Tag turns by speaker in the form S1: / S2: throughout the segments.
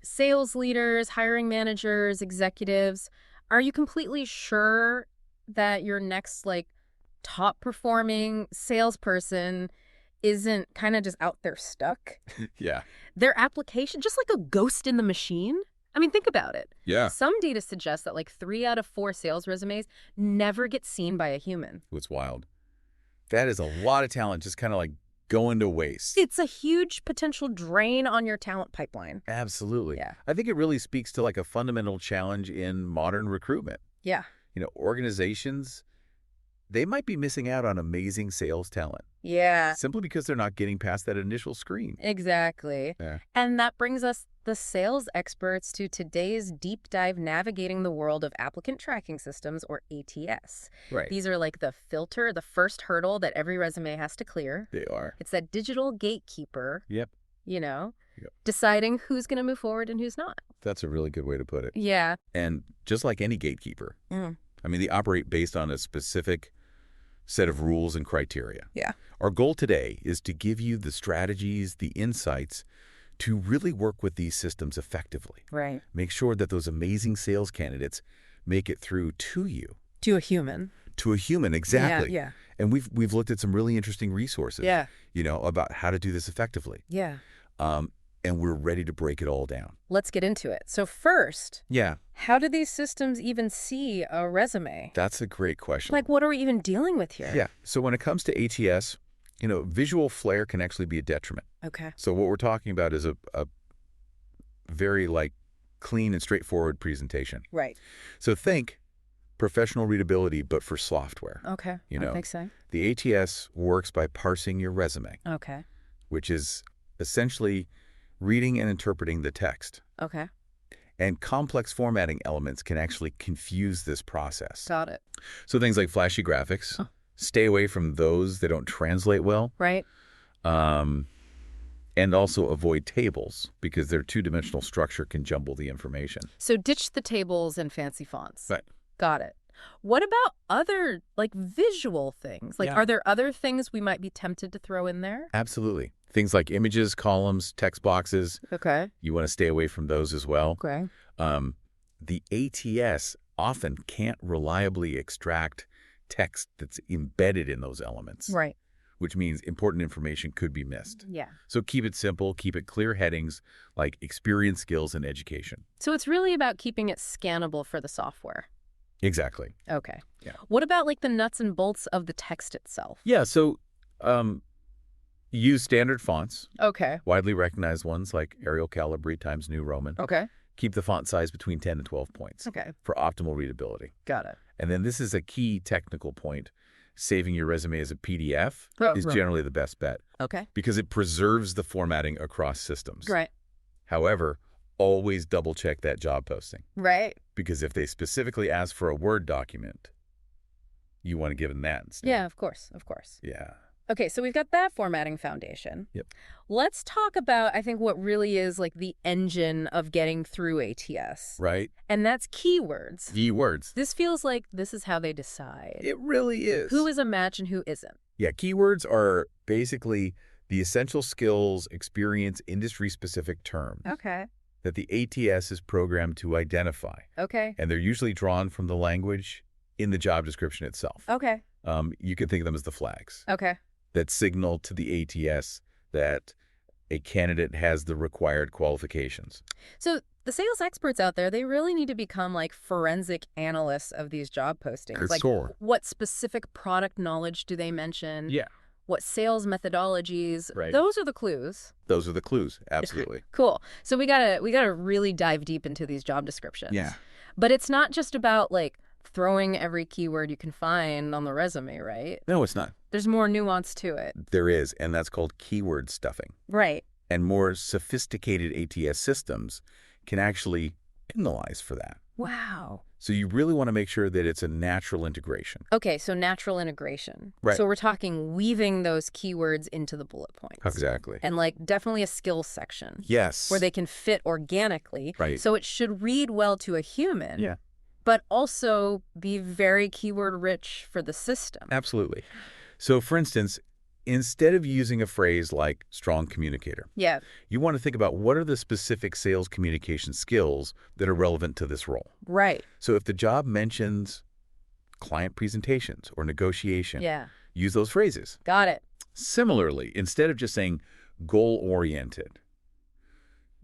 S1: sales leaders, hiring managers, executives, are you completely sure that your next, like, top performing salesperson isn't kind of just out there stuck?
S2: Yeah.
S1: Their application, just like a ghost in the machine? I mean, think about it.
S2: Yeah.
S1: Some data suggests that like 3 out of 4 sales resumes never get seen by a human.
S2: It's wild. That is a lot of talent just kind of like going to waste.
S1: It's a huge potential drain on your talent pipeline.
S2: Absolutely.
S1: Yeah.
S2: I think it really speaks to like a fundamental challenge in modern recruitment.
S1: Yeah.
S2: Organizations, they might be missing out on amazing sales talent
S1: Yeah.
S2: simply because they're not getting past that initial screen.
S1: Exactly.
S2: Yeah.
S1: And that brings us, the sales experts, to today's deep dive navigating the world of applicant tracking systems, or ATS.
S2: Right.
S1: These are like the filter, the first hurdle that every resume has to clear.
S2: They are.
S1: It's that digital gatekeeper,
S2: Yep.
S1: Yep.
S2: Yep.
S1: Deciding who's going to move forward and who's not.
S2: That's a really good way to put it.
S1: Yeah.
S2: And just like any gatekeeper,
S1: Mm.
S2: I mean, they operate based on a specific set of rules and criteria.
S1: Yeah.
S2: Our goal today is to give you the strategies, the insights to really work with these systems effectively.
S1: Right.
S2: Make sure that those amazing sales candidates make it through to you.
S1: To a human.
S2: To a human, exactly.
S1: Yeah.
S2: And we've looked at some really interesting resources,
S1: Yeah.
S2: About how to do this effectively.
S1: Yeah.
S2: And we're ready to break it all down.
S1: Let's get into it. So first,
S2: Yeah.
S1: how do these systems even see a resume?
S2: That's a great question.
S1: Like, what are we even dealing with here?
S2: Yeah. So when it comes to ATS, visual flair can actually be a detriment.
S1: Okay.
S2: So what we're talking about is a very clean and straightforward presentation.
S1: Right.
S2: So think professional readability, but for software.
S1: Okay. That makes sense.
S2: The ATS works by parsing your resume,
S1: Okay.
S2: which is essentially reading and interpreting the text.
S1: Okay.
S2: And complex formatting elements can actually confuse this process.
S1: Got it.
S2: So things like flashy graphics, stay away from those that don't translate well.
S1: Right.
S2: And also avoid tables because their two-dimensional structure can jumble the information.
S1: So ditch the tables and fancy fonts.
S2: Right.
S1: Got it. What about other, visual things?
S2: Yeah.
S1: Are there other things we might be tempted to throw in there?
S2: Absolutely. Things like images, columns, text boxes.
S1: Okay.
S2: You want to stay away from those as well.
S1: Okay.
S2: The ATS often can't reliably extract text that's embedded in those elements.
S1: Right.
S2: Which means important information could be missed.
S1: Yeah.
S2: So keep it simple, keep it clear headings like experience, skills, and education.
S1: So it's really about keeping it scannable for the software.
S2: Exactly.
S1: Okay.
S2: Yeah.
S1: What about the nuts and bolts of the text itself?
S2: Yeah, so use standard fonts,
S1: Okay.
S2: widely recognized ones like Arial Calibri Times New Roman.
S1: Okay.
S2: Keep the font size between 10 and 12 points
S1: Okay.
S2: for optimal readability.
S1: Got it.
S2: And then this is a key technical point. Saving your resume as a PDF is
S1: Right.
S2: generally the best bet
S1: Okay.
S2: because it preserves the formatting across systems.
S1: Right.
S2: However, always double-check that job posting
S1: Right.
S2: because if they specifically ask for a Word document, you want to give them that instead.
S1: Yeah, of course. Of course.
S2: Yeah.
S1: Okay, so we've got that formatting foundation.
S2: Yep.
S1: Let's talk about, I think, what really is the engine of getting through ATS.
S2: Right?
S1: And that's keywords.
S2: Keywords.
S1: This feels like this is how they decide
S2: It really is.
S1: who is a match and who isn't.
S2: Yeah, keywords are basically the essential skills, experience, industry-specific terms
S1: Okay.
S2: that the ATS is programmed to identify.
S1: Okay.
S2: And they're usually drawn from the language in the job description itself.
S1: Okay.
S2: You can think of them as the flags
S1: Okay.
S2: that signal to the ATS that a candidate has the required qualifications.
S1: So the sales experts out there, they really need to become forensic analysts of these job postings. What specific product knowledge do they mention?
S2: Yeah.
S1: What sales methodologies?
S2: Right.
S1: Those are the clues.
S2: Those are the clues. Absolutely.
S1: Cool. So we gotta really dive deep into these job descriptions.
S2: Yeah.
S1: But it's not just about throwing every keyword you can find on the resume, right?
S2: No, it's not.
S1: There's more nuance to it.
S2: There is, and that's called keyword stuffing.
S1: Right.
S2: And more sophisticated ATS systems can actually penalize for that.
S1: Wow.
S2: So you really want to make sure that it's a natural integration.
S1: Okay, so natural integration.
S2: Right.
S1: So we're talking weaving those keywords into the bullet points.
S2: Exactly.
S1: And definitely a skills section.
S2: Yes.
S1: Where they can fit organically.
S2: Right.
S1: So it should read well to a human.
S2: Yeah.
S1: But also be very keyword rich for the system.
S2: Absolutely. So for instance, instead of using a phrase like strong communicator,
S1: Yeah.
S2: you want to think about what are the specific sales communication skills that are relevant to this role.
S1: Right.
S2: So if the job mentions client presentations or negotiation,
S1: Yeah.
S2: use those phrases.
S1: Got it.
S2: Similarly, instead of just saying goal-oriented,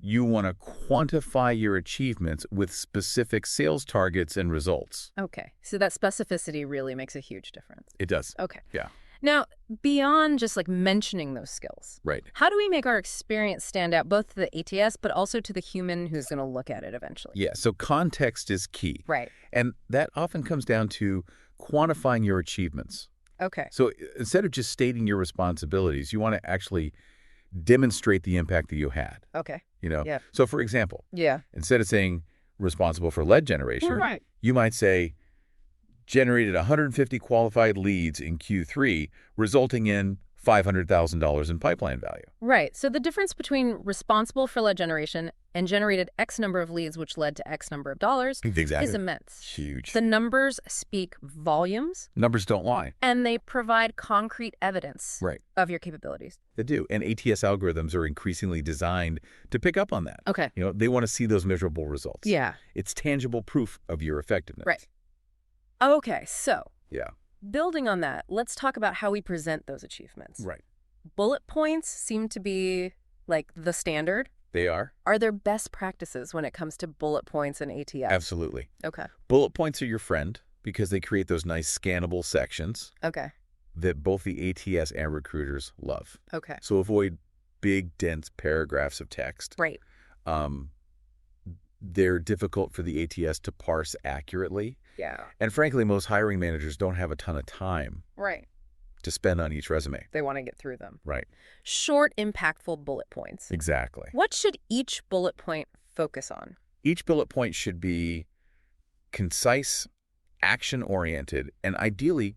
S2: you want to quantify your achievements with specific sales targets and results.
S1: Okay. So that specificity really makes a huge difference.
S2: It does.
S1: Okay.
S2: Yeah.
S1: Now, beyond just like mentioning those skills,
S2: Right.
S1: how do we make our experience stand out both to the ATS but also to the human who's going to look at it eventually?
S2: Yeah. So context is key.
S1: Right.
S2: And that often comes down to quantifying your achievements.
S1: Okay.
S2: So instead of just stating your responsibilities, you want to actually demonstrate the impact that you had.
S1: Okay.
S2: Yeah.
S1: Yeah.
S2: So for example,
S1: Yeah.
S2: instead of saying responsible for lead generation,
S1: Right.
S2: you might say generated 150 qualified leads in Q3, resulting in $500,000 in pipeline value.
S1: Right. So the difference between responsible for lead generation and generated X number of leads, which led to X number of dollars,
S2: Exactly.
S1: is immense.
S2: Huge.
S1: The numbers speak volumes,
S2: Numbers don't lie.
S1: and they provide concrete evidence
S2: Right.
S1: of your capabilities.
S2: They do. And ATS algorithms are increasingly designed to pick up on that.
S1: Okay.
S2: They want to see those measurable results.
S1: Yeah.
S2: It's tangible proof of your effectiveness.
S1: Right. Okay. So
S2: Yeah.
S1: building on that, let's talk about how we present those achievements.
S2: Right.
S1: Bullet points seem to be like the standard.
S2: They are.
S1: Are there best practices when it comes to bullet points and ATS?
S2: Absolutely.
S1: Okay.
S2: Bullet points are your friend because they create those nice scannable sections
S1: Okay.
S2: that both the ATS and recruiters love.
S1: Okay.
S2: So avoid big, dense paragraphs of text.
S1: Right.
S2: They're difficult for the ATS to parse accurately.
S1: Yeah.
S2: And frankly, most hiring managers don't have a ton of time
S1: Right.
S2: to spend on each resume.
S1: They want to get through them.
S2: Right.
S1: Short, impactful bullet points.
S2: Exactly.
S1: What should each bullet point focus on?
S2: Each bullet point should be concise, action-oriented, and ideally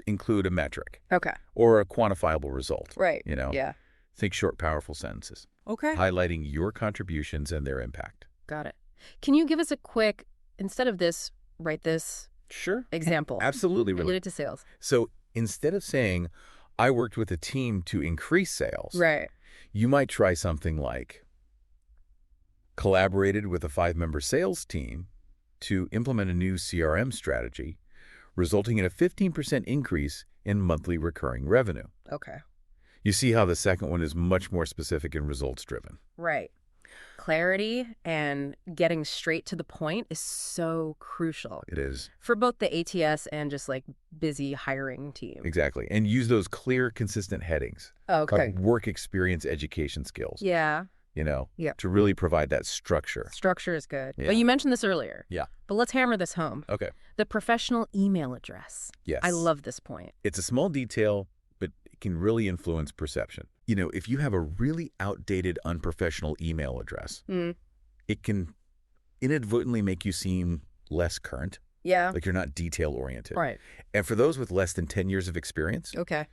S2: include a metric
S1: Okay.
S2: or a quantifiable result.
S1: Right.
S2: You know,
S1: Yeah.
S2: think short, powerful sentences,
S1: Okay.
S2: highlighting your contributions and their impact.
S1: Got it. Can you give us a quick, instead of this, write this
S2: Sure.
S1: example?
S2: Absolutely.
S1: Related to sales.
S2: So instead of saying, I worked with a team to increase sales,
S1: Right.
S2: you might try something like, collaborated with a 5-member sales team to implement a new CRM strategy, resulting in a 15% increase in monthly recurring revenue.
S1: Okay.
S2: You see how the second one is much more specific and results-driven.
S1: Right. Clarity and getting straight to the point is so crucial
S2: It is.
S1: for both the ATS and just like busy hiring team.
S2: Exactly. And use those clear, consistent headings.
S1: Okay.
S2: Like work experience, education skills.
S1: Yeah. Yeah.
S2: To really provide that structure.
S1: Structure is good.
S2: Yeah.
S1: But you mentioned this earlier.
S2: Yeah.
S1: But let's hammer this home.
S2: Okay.
S1: The professional email address.
S2: Yes.
S1: I love this point.
S2: It's a small detail, but it can really influence perception. If you have a really outdated, unprofessional email address, it can inadvertently make you seem less current,
S1: Yeah.
S2: like you're not detail-oriented.
S1: Right.
S2: And for those with less than 10 years of experience,
S1: Okay.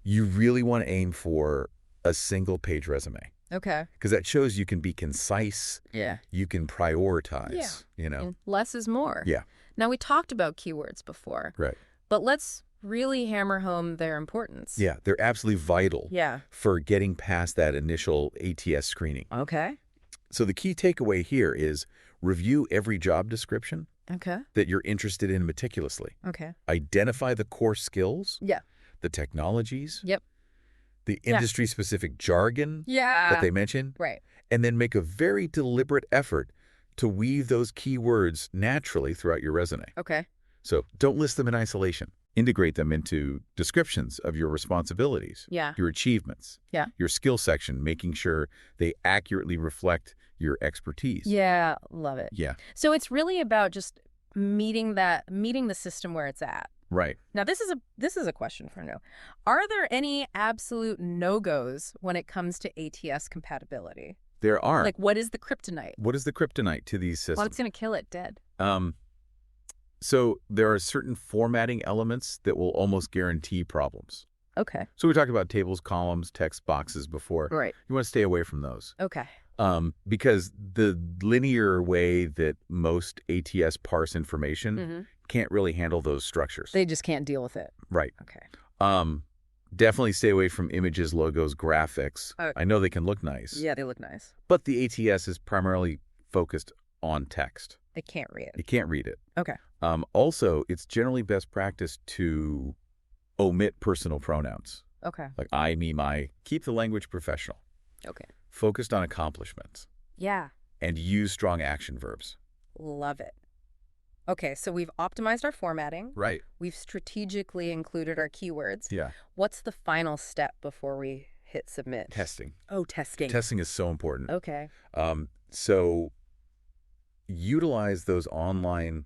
S2: you really want to aim for a single-page resume
S1: Okay.
S2: because that shows you can be concise,
S1: Yeah.
S2: you can prioritize,
S1: And less is more.
S2: Yeah.
S1: Now, we talked about keywords before,
S2: Right.
S1: but let's really hammer home their importance.
S2: Yeah, they're absolutely vital
S1: Yeah.
S2: for getting past that initial ATS screening.
S1: Okay.
S2: So the key takeaway here is review every job description
S1: Okay.
S2: that you're interested in meticulously.
S1: Okay.
S2: Identify the core skills,
S1: Yeah.
S2: the technologies,
S1: Yep.
S2: the industry-specific jargon
S1: Yeah.
S2: that they mention,
S1: Right.
S2: and then make a very deliberate effort to weave those keywords naturally throughout your resume.
S1: Okay.
S2: So don't list them in isolation. Integrate them into descriptions of your responsibilities,
S1: Yeah.
S2: your achievements,
S1: Yeah.
S2: your skill section, making sure they accurately reflect your expertise.
S1: Yeah. Love it.
S2: Yeah,
S1: So it's really about just meeting the system where it's at.
S2: right.
S1: Now, this is a question for no. Are there any absolute no-goes when it comes to ATS compatibility?
S2: There are.
S1: Like, what is the kryptonite?
S2: What is the kryptonite to these systems?
S1: What's going to kill it dead?
S2: So there are certain formatting elements that will almost guarantee problems.
S1: Okay.
S2: So we talked about tables, columns, text boxes before.
S1: Right.
S2: You want to stay away from those.
S1: Okay.
S2: Because the linear way that most ATS parse information can't really handle those structures.
S1: They just can't deal with it.
S2: Right.
S1: Okay.
S2: Definitely stay away from images, logos, graphics.
S1: Oh.
S2: I know they can look nice.
S1: Yeah, they look nice.
S2: But the ATS is primarily focused on text.
S1: They can't read it.
S2: You can't read it.
S1: Okay.
S2: Also, it's generally best practice to omit personal pronouns.
S1: Okay.
S2: Like I, me, my. Keep the language professional.
S1: Okay.
S2: Focused on accomplishments.
S1: Yeah.
S2: And use strong action verbs.
S1: Love it. Okay, so we've optimized our formatting.
S2: Right.
S1: We've strategically included our keywords.
S2: Yeah.
S1: What's the final step before we hit submit?
S2: Testing.
S1: Oh, testing.
S2: Testing is so important.
S1: Okay.
S2: So utilize those online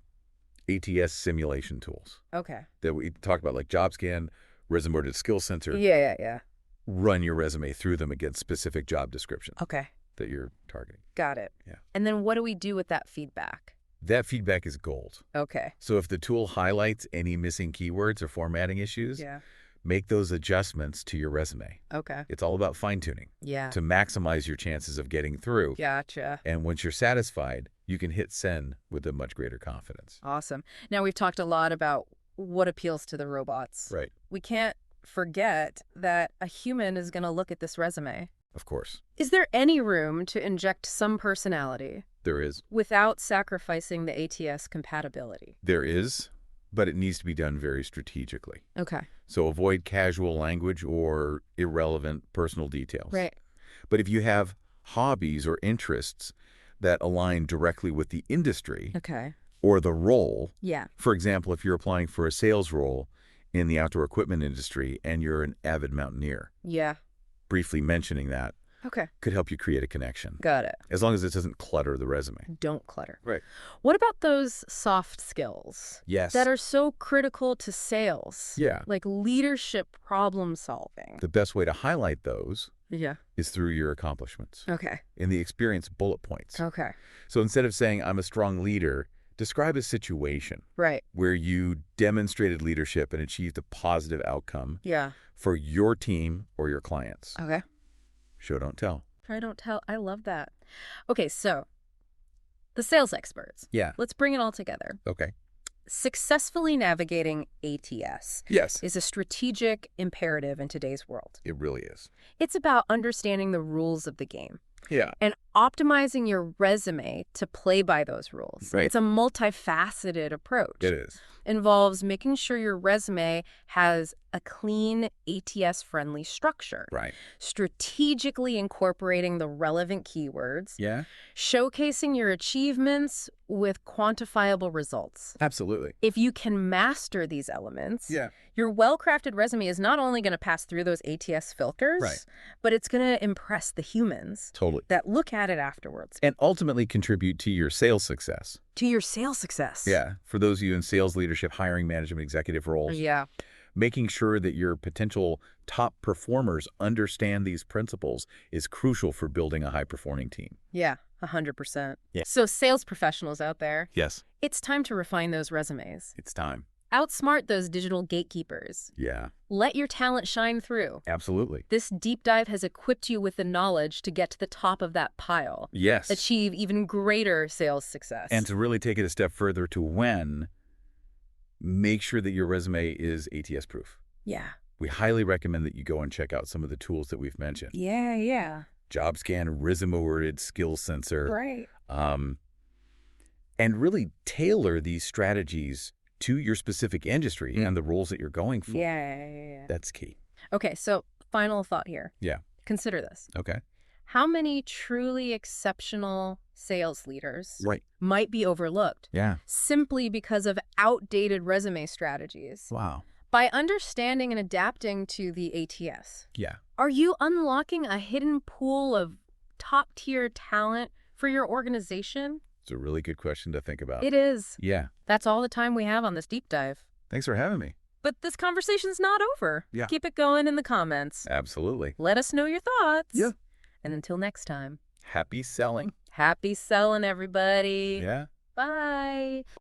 S2: ATS simulation tools.
S1: Okay.
S2: That we talked about, like JobScan, Résumé Skill Sensor.
S1: Yeah.
S2: Run your resume through them against specific job descriptions
S1: Okay.
S2: that you're targeting.
S1: Got it.
S2: Yeah.
S1: And then what do we do with that feedback?
S2: That feedback is gold.
S1: Okay.
S2: So if the tool highlights any missing keywords or formatting issues,
S1: Yeah.
S2: make those adjustments to your resume.
S1: Okay.
S2: It's all about fine-tuning
S1: Yeah.
S2: to maximize your chances of getting through.
S1: Gotcha.
S2: And once you're satisfied, you can hit send with a much greater confidence.
S1: Awesome. Now, we've talked a lot about what appeals to the robots.
S2: Right.
S1: We can't forget that a human is going to look at this resume.
S2: Of course.
S1: Is there any room to inject some personality
S2: There is.
S1: without sacrificing the ATS compatibility?
S2: There is, but it needs to be done very strategically.
S1: Okay.
S2: So avoid casual language or irrelevant personal details.
S1: Right.
S2: But if you have hobbies or interests that align directly with the industry
S1: Okay.
S2: or the role,
S1: Yeah.
S2: for example, if you're applying for a sales role in the outdoor equipment industry and you're an avid mountaineer,
S1: Yeah.
S2: briefly mentioning that
S1: Okay.
S2: could help you create a connection,
S1: Got it.
S2: as long as it doesn't clutter the resume.
S1: Don't clutter.
S2: Right.
S1: What about those soft skills
S2: Yes.
S1: that are so critical to sales?
S2: Yeah.
S1: Like leadership problem solving.
S2: The best way to highlight those
S1: Yeah.
S2: is through your accomplishments
S1: Okay.
S2: in the experience bullet points.
S1: Okay.
S2: So instead of saying, I'm a strong leader, describe a situation
S1: Right.
S2: where you demonstrated leadership and achieved a positive outcome
S1: Yeah.
S2: for your team or your clients.
S1: Okay.
S2: Show, don't tell.
S1: Try, don't tell. I love that. Okay, so the sales experts.
S2: Yeah.
S1: Let's bring it all together.
S2: Okay.
S1: Successfully navigating ATS
S2: Yes.
S1: is a strategic imperative in today's world.
S2: It really is.
S1: It's about understanding the rules of the game
S2: Yeah.
S1: and optimizing your resume to play by those rules.
S2: Right.
S1: It's a multifaceted approach.
S2: It is.
S1: Involves making sure your resume has a clean ATS-friendly structure.
S2: Right.
S1: Strategically incorporating the relevant keywords.
S2: Yeah.
S1: Showcasing your achievements with quantifiable results.
S2: Absolutely.
S1: If you can master these elements,
S2: Yeah.
S1: your well-crafted resume is not only going to pass through those ATS filters,
S2: Right.
S1: but it's going to impress the humans
S2: Totally.
S1: that look at it afterwards.
S2: And ultimately contribute to your sales success.
S1: To your sales success.
S2: Yeah. For those of you in sales leadership, hiring, management, executive roles.
S1: Yeah.
S2: Making sure that your potential top performers understand these principles is crucial for building a high-performing team.
S1: Yeah. 100%.
S2: Yeah.
S1: So sales professionals out there,
S2: Yes.
S1: it's time to refine those resumes.
S2: It's time.
S1: Outsmart those digital gatekeepers.
S2: Yeah.
S1: Let your talent shine through.
S2: Absolutely.
S1: This deep dive has equipped you with the knowledge to get to the top of that pile.
S2: Yes.
S1: Achieve even greater sales success.
S2: And to really take it a step further to when, make sure that your resume is ATS proof.
S1: Yeah.
S2: We highly recommend that you go and check out some of the tools that we've mentioned.
S1: Yeah.
S2: JobScan, Résumé Skill Sensor.
S1: Right.
S2: And really tailor these strategies to your specific industry and the roles that you're going for.
S1: Yeah.
S2: That's key.
S1: Okay, so final thought here.
S2: Yeah.
S1: Consider this.
S2: Okay.
S1: How many truly exceptional sales leaders
S2: Right.
S1: might be overlooked
S2: Yeah.
S1: simply because of outdated resume strategies?
S2: Wow.
S1: By understanding and adapting to the ATS,
S2: Yeah.
S1: are you unlocking a hidden pool of top-tier talent for your organization?
S2: It's a really good question to think about.
S1: It is.
S2: Yeah.
S1: That's all the time we have on this deep dive.
S2: Thanks for having me.
S1: But this conversation's not over.
S2: Yeah.
S1: Keep it going in the comments.
S2: Absolutely.
S1: Let us know your thoughts.
S2: Yeah.
S1: And until next time,
S2: Happy selling.
S1: happy selling, everybody.
S2: Yeah.
S1: Bye.